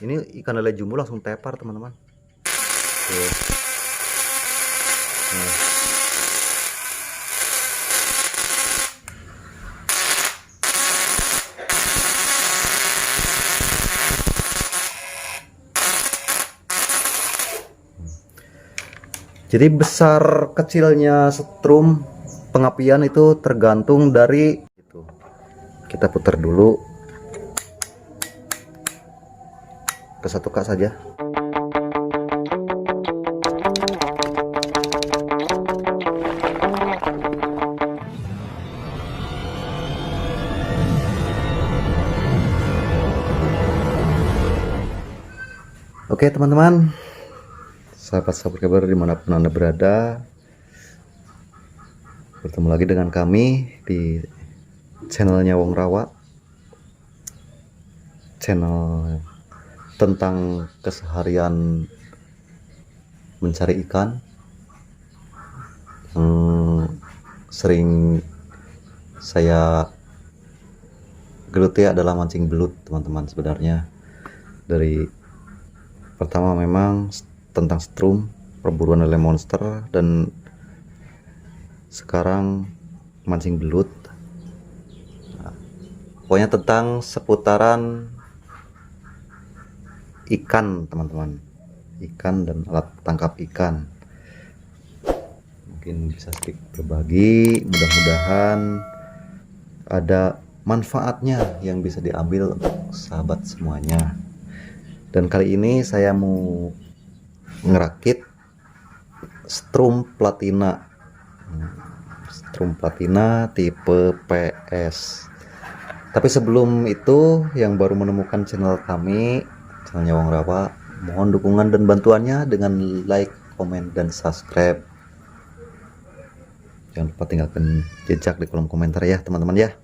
Ini ikan lele jumbo langsung tepar teman-teman. Tuh. Nah. Jadi besar kecilnya setrum pengapian itu tergantung dari itu. Kita putar dulu ke satu kak saja. Oke teman-teman, sahabat subscriber dimanapun Anda berada, bertemu lagi dengan kami di channelnya Wong Rawa, channel tentang keseharian mencari ikan. Sering saya geluti adalah mancing belut teman-teman. Sebenarnya dari pertama memang tentang strum, perburuan lele monster, dan sekarang mancing belut. Nah, pokoknya tentang seputaran ikan teman-teman, ikan dan alat tangkap ikan. Mungkin bisa sedikit berbagi, mudah-mudahan ada manfaatnya yang bisa diambil untuk sahabat semuanya. Dan kali ini saya mau ngerakit strum platina, tipe PS. Tapi sebelum itu, yang baru menemukan channel kami, channelnya Wong Rawa, mohon dukungan dan bantuannya dengan like, komen, dan subscribe. Jangan lupa tinggalkan jejak di kolom komentar ya teman-teman ya.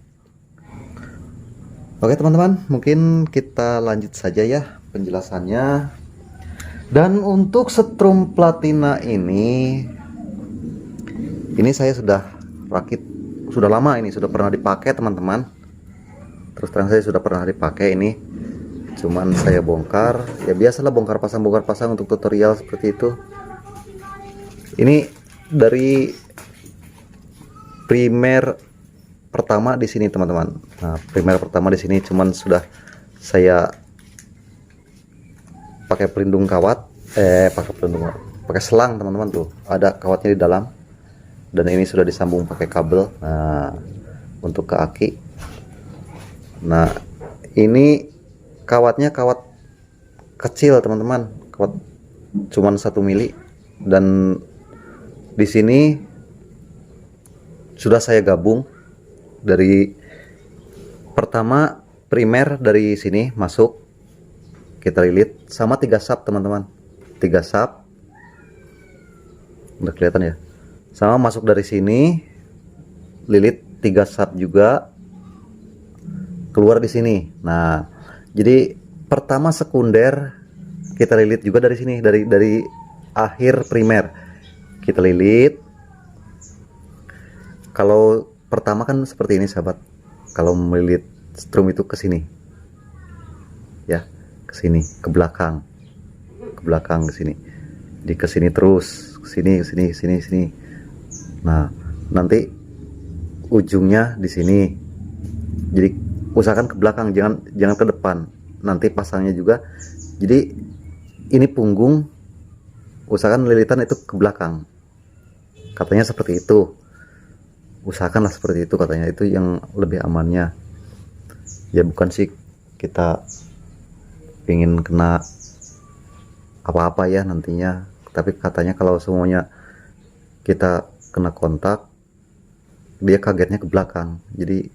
Oke teman-teman, mungkin kita lanjut saja ya penjelasannya. Dan untuk setrum platina ini saya sudah rakit, sudah lama ini, sudah pernah dipakai teman-teman. Terus terang saya sudah pernah dipakai ini, cuman saya bongkar, ya biasalah bongkar pasang untuk tutorial seperti itu. Ini dari primer pertama di sini teman-teman. Nah, primer pertama di sini cuman sudah saya pakai pelindung kawat, pakai selang teman-teman, tuh ada kawatnya di dalam, dan ini sudah disambung pakai kabel. Nah, untuk ke aki, nah ini kawatnya kawat kecil teman-teman, kawat cuman 1 mili, dan di sini sudah saya gabung dari pertama primer, dari sini masuk, kita lilit sama 3 sap teman-teman, 3 sap, udah kelihatan ya, sama masuk dari sini, lilit 3 sap juga, keluar di sini. Nah, jadi pertama sekunder kita lilit juga dari sini, dari akhir primer kita lilit. Kalau pertama kan seperti ini sahabat, kalau melilit strum itu ke sini ya, ke sini, ke belakang ke sini, di ke sini terus, ke sini. Nah, nanti ujungnya di sini. Jadi usahakan ke belakang, jangan ke depan. Nanti pasangnya juga. Jadi ini punggung, usahakan lilitan itu ke belakang. Katanya seperti itu. Usahakanlah seperti itu katanya, itu yang lebih amannya. Ya bukan sih kita ingin kena apa-apa ya nantinya, tapi katanya kalau semuanya kita kena kontak, dia kagetnya ke belakang, jadi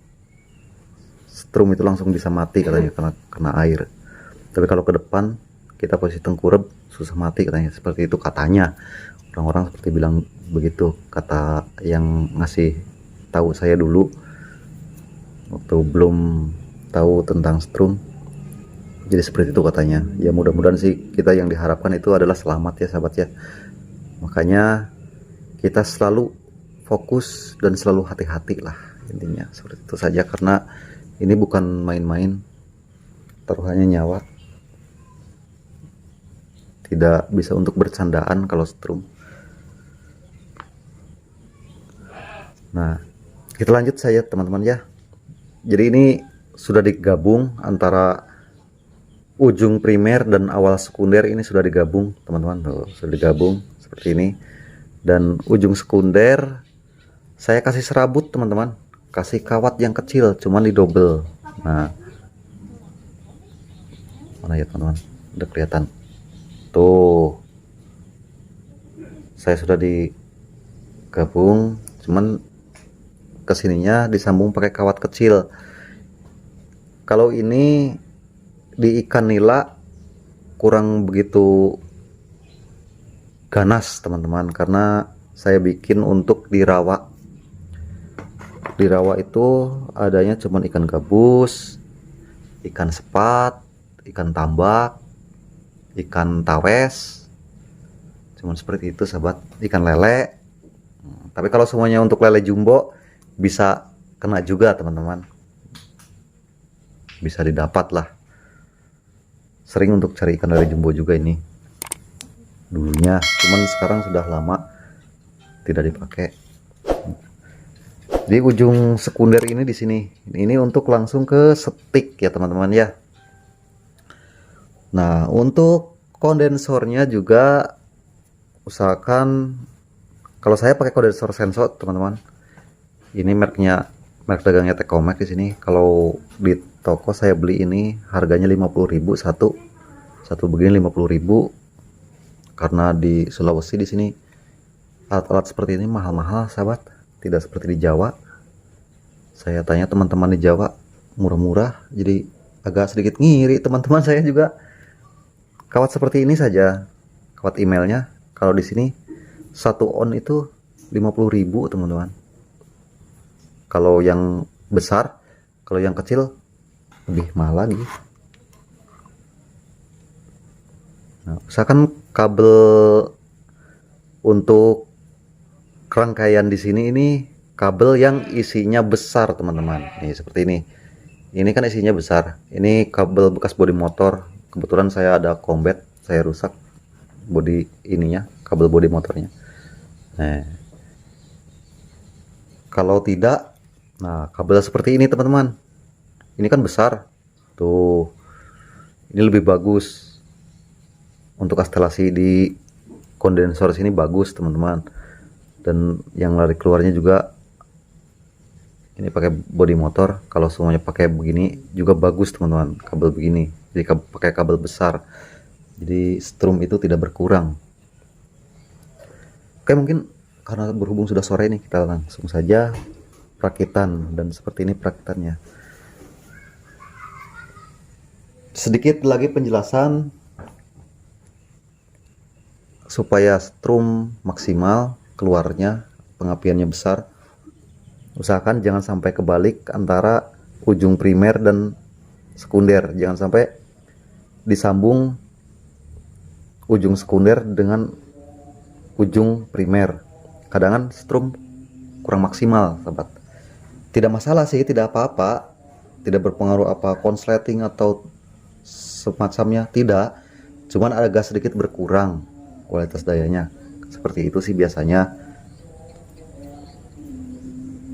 strum itu langsung bisa mati katanya karena kena air. Tapi kalau ke depan kita posisi tengkurap susah mati katanya, seperti itu katanya. Orang-orang seperti bilang begitu, kata yang ngasih tahu saya dulu waktu belum tahu tentang strum. Jadi seperti itu katanya. Ya mudah-mudahan sih kita yang diharapkan itu adalah selamat ya sahabat ya. Makanya kita selalu fokus dan selalu hati-hati lah, intinya seperti itu saja, karena ini bukan main-main, taruhannya nyawa. tidak bisa untuk bercandaan kalau strum. Nah, kita lanjut saja teman-teman ya. Jadi ini sudah digabung antara ujung primer dan awal sekunder, ini sudah digabung teman-teman, tuh sudah digabung seperti ini. Dan ujung sekunder saya kasih serabut teman-teman, kasih kawat yang kecil cuman di double. Nah, mana ya teman-teman, udah kelihatan tuh, saya sudah digabung, cuman kesininya disambung pakai kawat kecil. Kalau ini di ikan nila kurang begitu ganas teman-teman, karena saya bikin untuk di rawa. Di rawa itu adanya cuman ikan gabus, ikan sepat, ikan tambak, ikan tawes, cuman seperti itu sahabat, ikan lele. Tapi kalau semuanya untuk lele jumbo bisa kena juga teman-teman, bisa didapat lah. Sering untuk cari ikan lele jumbo juga ini dulunya, cuman sekarang sudah lama tidak dipakai. Di ujung sekunder ini di sini, ini untuk langsung ke stick ya teman-teman ya. Nah, untuk kondensornya juga usahakan, kalau saya pakai kondensor Senso teman-teman. Ini merek dagangnya Tekomek di sini. Kalau di toko saya beli ini harganya 50.000 satu begini, 50.000. Karena di Sulawesi di sini alat-alat seperti ini mahal-mahal sahabat, tidak seperti di Jawa. Saya tanya teman-teman di Jawa murah-murah, jadi agak sedikit ngiri teman-teman saya juga. Kawat seperti ini saja, kawat emailnya kalau di sini 1 on itu 50.000 teman-teman. Kalau yang besar, kalau yang kecil lebih mahal lagi. Nah, usahakan kabel untuk rangkaian di sini ini kabel yang isinya besar teman-teman. Nih seperti ini. Ini kan isinya besar. Ini kabel bekas bodi motor. Kebetulan saya ada combat, saya rusak bodi ininya, kabel bodi motornya. Nah, kalau tidak, nah kabel seperti ini teman-teman, ini kan besar tuh, ini lebih bagus untuk konstelasi di kondensor sini, bagus teman-teman. Dan yang lari keluarnya juga ini pakai bodi motor. Kalau semuanya pakai begini juga bagus teman-teman, kabel begini, jadi pakai kabel besar, jadi strum itu tidak berkurang. Oke, mungkin karena berhubung sudah sore nih, kita langsung saja perakitan. Dan seperti ini perakitannya. Sedikit lagi penjelasan supaya strum maksimal keluarnya, pengapiannya besar. Usahakan jangan sampai kebalik antara ujung primer dan sekunder, jangan sampai disambung ujung sekunder dengan ujung primer. Kadang strum kurang maksimal sahabat. Tidak masalah sih, tidak apa-apa, tidak berpengaruh apa konsleting atau semacamnya, tidak, cuman agak sedikit berkurang kualitas dayanya, seperti itu sih biasanya.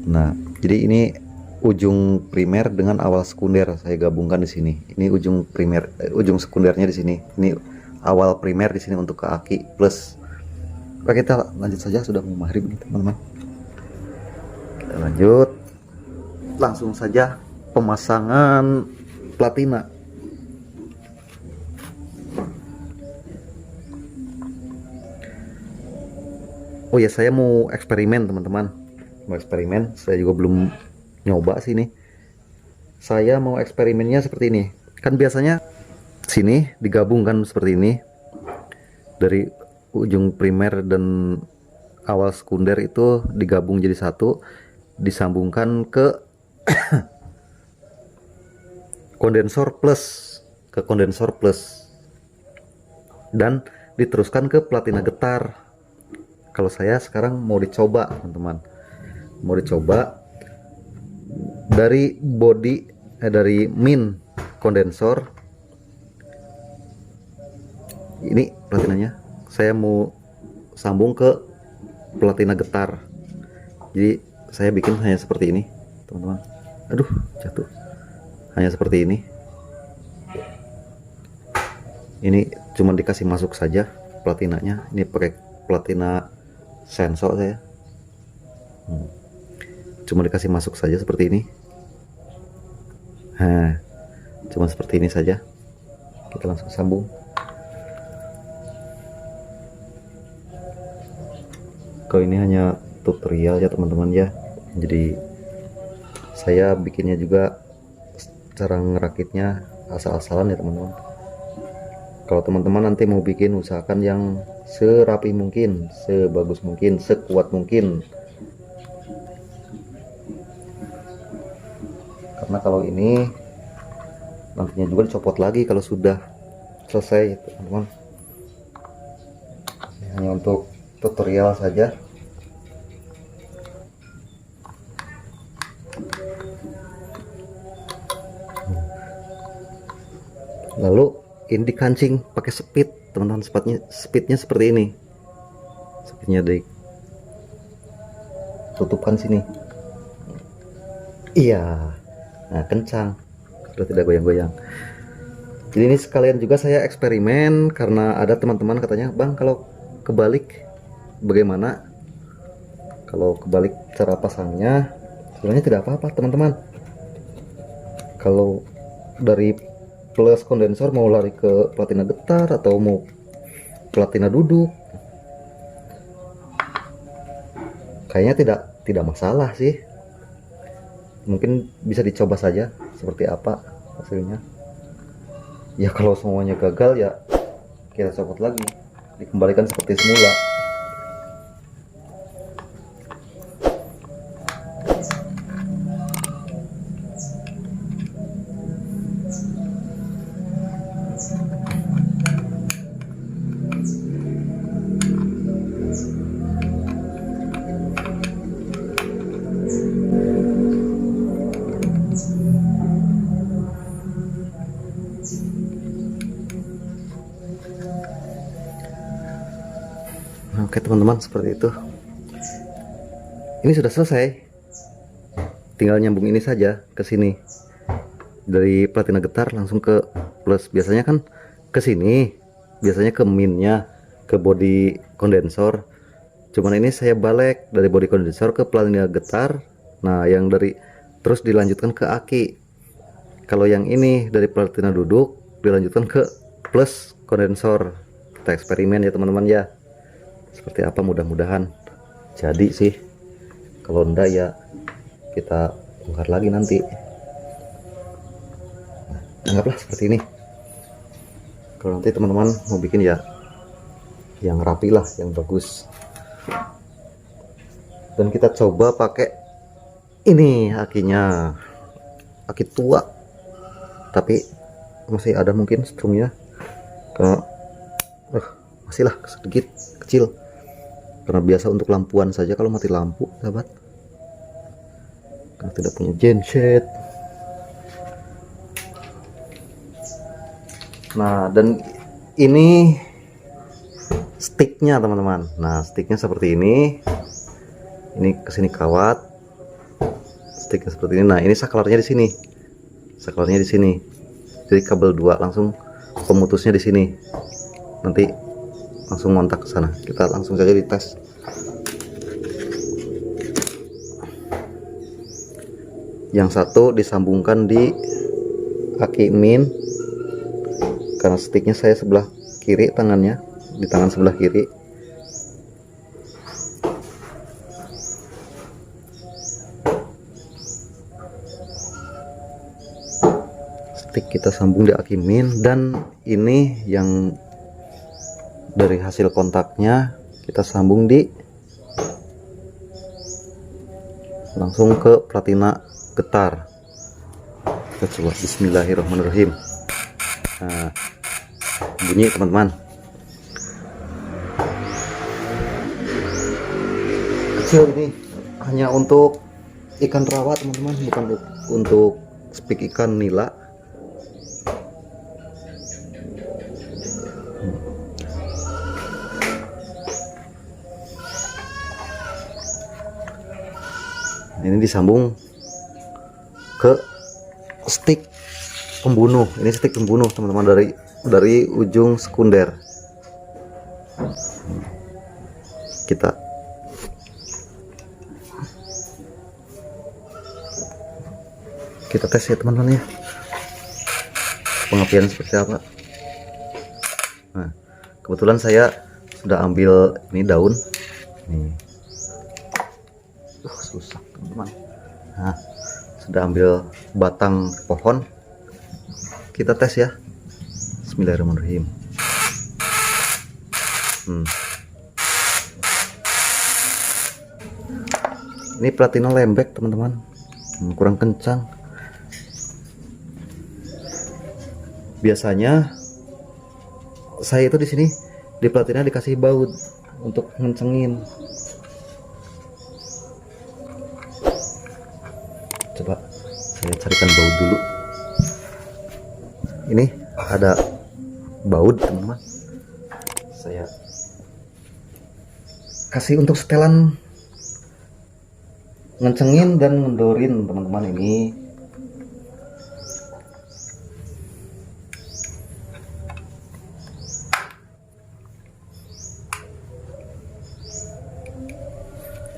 Nah, jadi ini ujung primer dengan awal sekunder saya gabungkan di sini. Ini ujung primer, ujung sekundernya di sini. Ini awal primer di sini untuk ke aki plus. Oke, kita lanjut saja, sudah mau maghrib nih teman-teman. Kita lanjut, langsung saja pemasangan platina. Oh ya, saya mau eksperimen teman-teman, mau eksperimen. Saya juga belum nyoba sini. Saya mau eksperimennya seperti ini. Kan biasanya sini digabungkan seperti ini, dari ujung primer dan awal sekunder itu digabung jadi satu, disambungkan ke kondensor plus, dan diteruskan ke platina getar. Kalau saya sekarang mau dicoba teman-teman, mau dicoba dari body dari min kondensor Ini platinanya saya mau sambung ke platina getar, jadi saya bikin hanya seperti ini teman-teman. Aduh, jatuh. Hanya seperti ini cuma dikasih masuk saja platinanya. Ini pakai platina sensor saya. Cuma dikasih masuk saja seperti ini. Nah, cuma seperti ini saja. Kita langsung sambung. Kalau ini hanya tutorial ya teman-teman ya. Jadi saya bikinnya juga cara ngerakitnya asal-asalan ya teman-teman. Kalau teman-teman nanti mau bikin, usahakan yang serapi mungkin, sebagus mungkin, sekuat mungkin. Karena kalau ini nantinya juga dicopot lagi kalau sudah selesai teman-teman. Hanya untuk tutorial saja. Lalu ini dikancing pakai speed teman-teman. Speednya seperti ini. Speednya ditutupkan sini. Iya, nah kencang, sudah tidak goyang-goyang. Jadi ini sekalian juga saya eksperimen, karena ada teman-teman katanya, bang kalau kebalik bagaimana? Kalau kebalik cara pasangnya sebenarnya tidak apa-apa teman-teman. Kalau dari plus kondensor mau lari ke platina getar atau mau platina duduk, kayaknya tidak masalah sih. Mungkin bisa dicoba saja seperti apa hasilnya. Ya kalau semuanya gagal ya kita copot lagi, dikembalikan seperti semula. Oke teman-teman, seperti itu. Ini sudah selesai. Tinggal nyambung ini saja ke sini. Dari platina getar langsung ke plus. Biasanya kan ke sini. Biasanya ke minnya, ke body kondensor. Cuman ini saya balik dari body kondensor ke platina getar. Nah, yang dari terus dilanjutkan ke aki. Kalau yang ini dari platina duduk dilanjutkan ke plus kondensor. Kita eksperimen ya teman-teman ya. Seperti apa, mudah-mudahan jadi sih. Kalau enggak ya kita bongkar lagi nanti. Nah, anggaplah seperti ini. Kalau nanti teman-teman mau bikin ya yang rapi lah, yang bagus. Dan kita coba pakai ini akinya, aki tua tapi masih ada mungkin strumnya. Karena masih lah sedikit kecil, karena biasa untuk lampuan saja kalau mati lampu sahabat, karena tidak punya genset. Nah, dan ini sticknya teman-teman. Nah, sticknya seperti ini kesini kawat, sticknya seperti ini. Nah, ini saklarnya di sini, saklarnya di sini, jadi kabel 2 langsung pemutusnya di sini. Nanti langsung ngontak ke sana. Kita langsung saja dites. Yang satu disambungkan di aki min, karena sticknya saya sebelah kiri, tangannya di tangan sebelah kiri. Stick kita sambung di aki min, dan ini yang dari hasil kontaknya kita sambung di langsung ke platina getar. Kita coba, bismillahirrahmanirrahim. Nah, bunyi teman-teman, kecil. Ini hanya untuk ikan rawa teman-teman, bukan untuk speak ikan nila. Ini disambung ke stick pembunuh. Ini stick pembunuh teman-teman, dari ujung sekunder. Kita tes ya teman-teman ya, pengapian seperti apa. Nah, kebetulan saya sudah ambil ini daun nih. Susah teman-teman. Nah, sudah ambil batang pohon. Kita tes ya. Bismillahirrahmanirrahim. Ini platina lembek teman-teman, kurang kencang. Biasanya saya itu di sini di platina dikasih baut untuk ngencengin. Coba saya carikan baut dulu. Ini ada baut teman-teman, saya kasih untuk setelan ngencengin dan ngendorin teman-teman.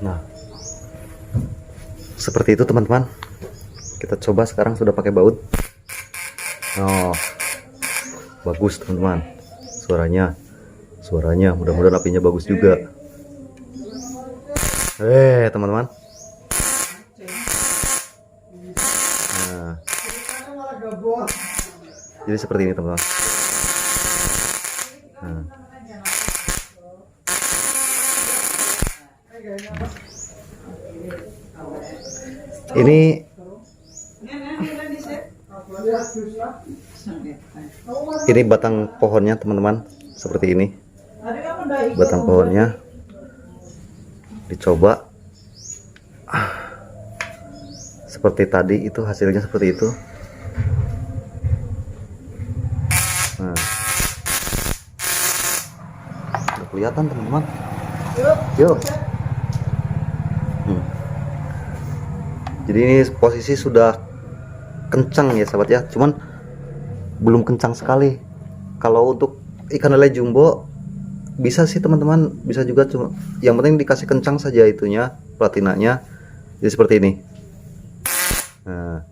Nah, seperti itu teman-teman. Kita coba sekarang sudah pakai baut. Oh, bagus teman-teman, suaranya mudah-mudahan apinya bagus juga. Teman-teman, nah, jadi seperti ini teman-teman. Nah. Ini batang pohonnya teman-teman, seperti ini batang pohonnya. Dicoba seperti tadi, itu hasilnya seperti itu. Nah, udah kelihatan teman-teman. Yuk. Jadi ini posisi sudah kencang ya sahabat ya, cuman belum kencang sekali. Kalau untuk ikan lele jumbo bisa sih teman-teman, bisa juga, cuma yang penting dikasih kencang saja itunya, platinanya. Jadi seperti ini. Nah.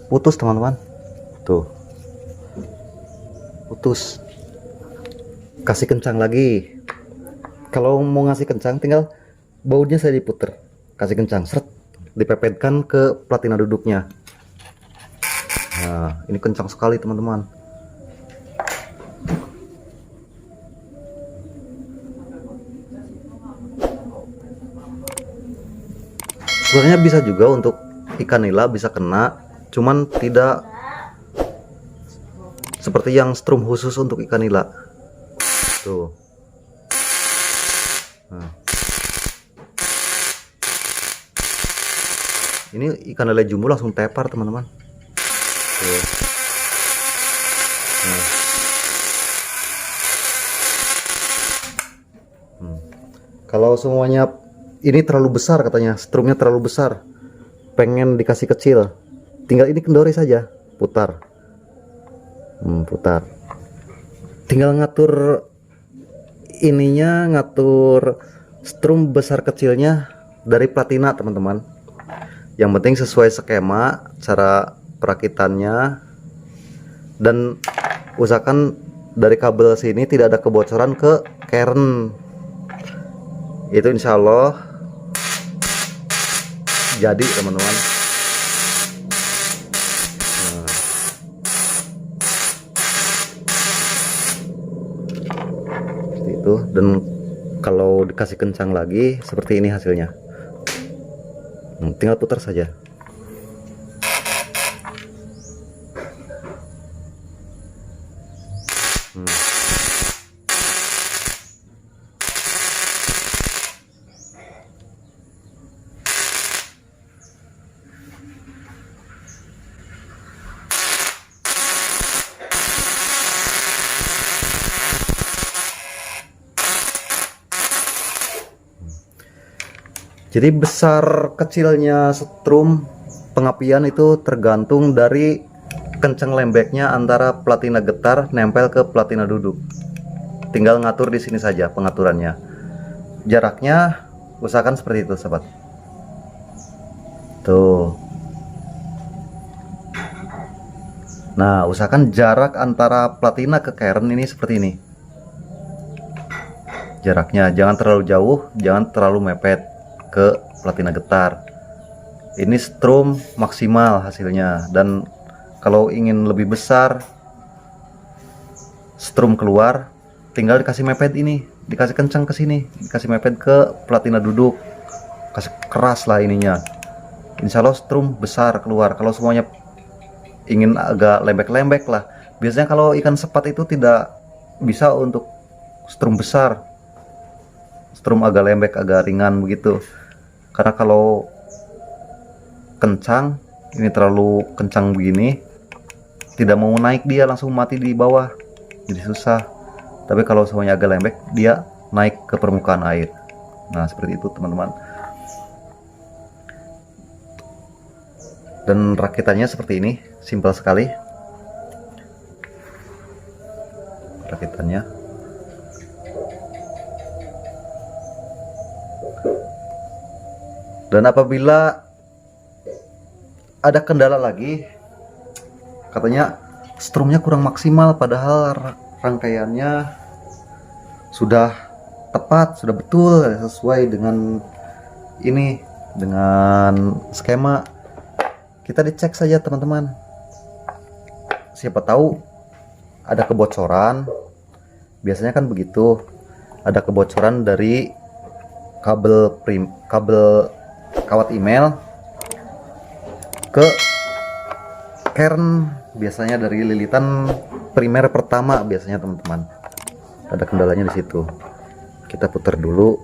Putus teman-teman, tuh putus. Kasih kencang lagi. Kalau mau ngasih kencang, tinggal bautnya saya diputer, kasih kencang, seret, dipepetkan ke platina duduknya. Nah, ini kencang sekali teman-teman. Sebenarnya bisa juga untuk ikan nila, bisa kena, cuman tidak seperti yang strum khusus untuk ikan nila tuh. Nah, ini ikan lele jumbo langsung tepar teman-teman. Nah. Kalau semuanya ini terlalu besar, katanya strumnya terlalu besar, pengen dikasih kecil, tinggal ini kendori saja, putar. Putar, tinggal ngatur ininya, ngatur strum besar kecilnya dari platina teman-teman. Yang penting sesuai skema cara perakitannya, dan usahakan dari kabel sini tidak ada kebocoran ke kern. Itu insya Allah jadi teman-teman. Dan kalau dikasih kencang lagi seperti ini hasilnya. Tinggal putar saja. Jadi besar kecilnya strum pengapian itu tergantung dari kencang lembeknya antara platina getar nempel ke platina duduk. Tinggal ngatur di sini saja pengaturannya. Jaraknya usahakan seperti itu, sobat. Tuh. Nah, usahakan jarak antara platina ke kern ini seperti ini. Jaraknya jangan terlalu jauh, jangan terlalu mepet ke platina getar. Ini strum maksimal hasilnya, dan kalau ingin lebih besar strum keluar, tinggal dikasih mepet ini, dikasih kencang ke sini, dikasih mepet ke platina duduk, kasih keras lah ininya. Insya Allah strum besar keluar. Kalau semuanya ingin agak lembek-lembek lah, biasanya kalau ikan sepat itu tidak bisa untuk strum besar, strum agak lembek, agak ringan begitu. Karena kalau kencang, ini terlalu kencang begini, tidak mau naik, dia langsung mati di bawah, jadi susah. Tapi kalau semuanya agak lembek, dia naik ke permukaan air. Nah, seperti itu teman-teman. Dan rakitannya seperti ini, simpel sekali rakitannya. Dan apabila ada kendala lagi, katanya strumnya kurang maksimal, padahal rangkaiannya sudah tepat, sudah betul sesuai dengan ini, dengan skema. Kita dicek saja teman-teman, siapa tahu ada kebocoran. Biasanya kan begitu, ada kebocoran dari kabel kawat email ke kern, biasanya dari lilitan primer pertama biasanya teman-teman. Ada kendalanya di situ. Kita putar dulu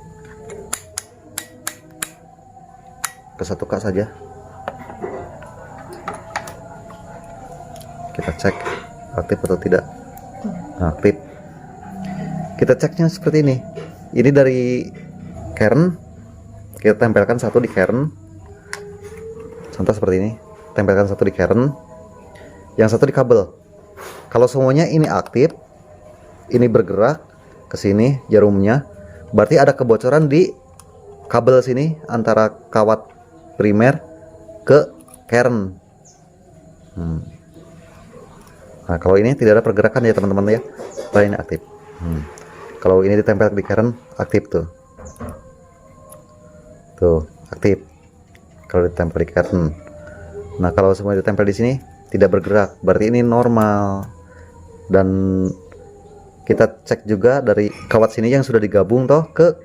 ke 1K saja. Kita cek aktif atau tidak. Nah, aktif. Kita ceknya seperti ini. Ini dari kern, kita tempelkan satu di kern. Contoh seperti ini, tempelkan satu di kern, yang satu di kabel. Kalau semuanya ini aktif, ini bergerak ke sini jarumnya, berarti ada kebocoran di kabel sini antara kawat primer ke kern. Nah, kalau ini tidak ada pergerakan ya teman-teman ya, ini aktif. Kalau ini ditempel di kern, aktif tuh. Tuh, aktif. Kalau ditempel di kern. Nah, kalau semua ditempel di sini tidak bergerak, berarti ini normal. Dan kita cek juga dari kawat sini yang sudah digabung toh ke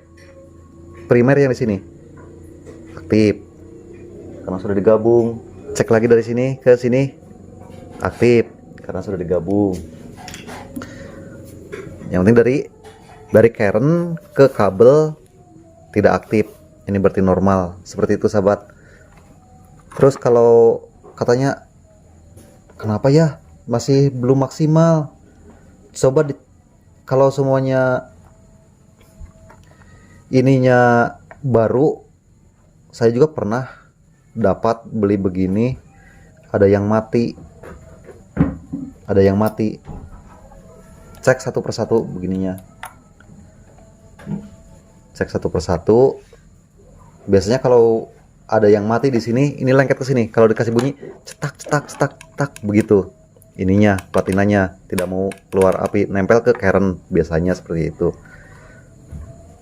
primer yang di sini. Aktif. Karena sudah digabung. Cek lagi dari sini ke sini. Aktif karena sudah digabung. Yang penting dari kern ke kabel tidak aktif, ini berarti normal. Seperti itu sahabat. Terus kalau katanya kenapa ya masih belum maksimal, coba kalau semuanya ininya baru, saya juga pernah dapat beli begini, ada yang mati. Cek satu persatu begininya, cek satu persatu. Biasanya kalau ada yang mati di sini, ini lengket ke sini. Kalau dikasih bunyi cetak cetak cetak cetak begitu, ininya platinanya tidak mau keluar api, nempel ke kern, biasanya seperti itu.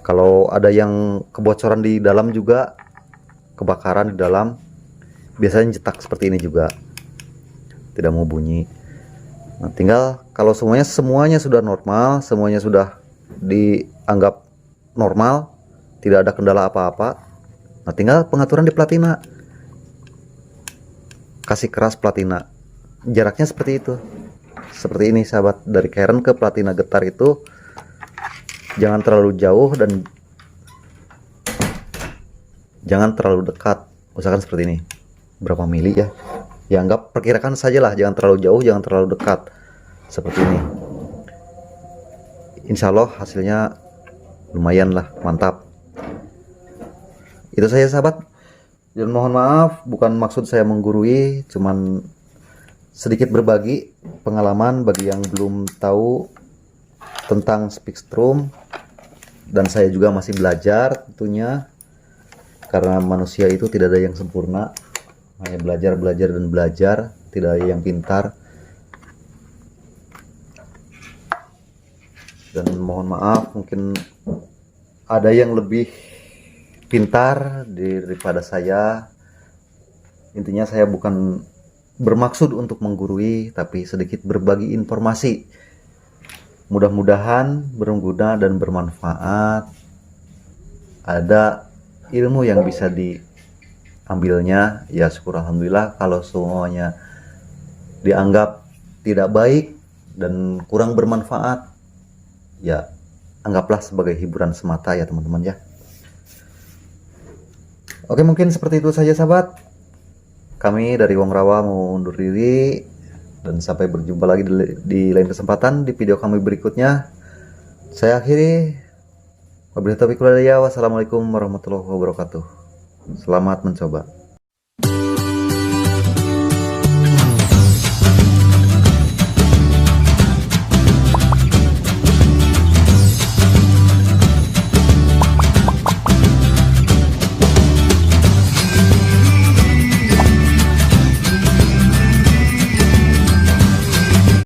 Kalau ada yang kebocoran di dalam juga, kebakaran di dalam, biasanya cetak seperti ini juga, tidak mau bunyi. Nah, tinggal kalau semuanya sudah normal, semuanya sudah dianggap normal, tidak ada kendala apa-apa. Nah, tinggal pengaturan di platina. Kasih keras platina. Jaraknya seperti itu. Seperti ini sahabat, dari kern ke platina getar itu jangan terlalu jauh dan jangan terlalu dekat. Usahakan seperti ini. Berapa mili ya? Ya, anggap perkirakan sajalah, jangan terlalu jauh, jangan terlalu dekat. Seperti ini. Insya Allah hasilnya lumayan lah, mantap. Itu saja sahabat, dan mohon maaf bukan maksud saya menggurui, cuman sedikit berbagi pengalaman bagi yang belum tahu tentang Speedstrom, dan saya juga masih belajar tentunya, karena manusia itu tidak ada yang sempurna, hanya belajar dan belajar, tidak ada yang pintar. Dan mohon maaf mungkin ada yang lebih pintar daripada saya. Intinya saya bukan bermaksud untuk menggurui, tapi sedikit berbagi informasi. Mudah-mudahan berguna dan bermanfaat. Ada ilmu yang bisa diambilnya, ya syukur alhamdulillah. Kalau semuanya dianggap tidak baik dan kurang bermanfaat, ya anggaplah sebagai hiburan semata ya teman-teman ya. Oke, mungkin seperti itu saja sahabat. Kami dari Wong Rawa mau undur diri, dan sampai berjumpa lagi di lain kesempatan di video kami berikutnya. Saya akhiri. Wabillahi taufiq wal hidayah. Wassalamualaikum warahmatullahi wabarakatuh. Selamat mencoba.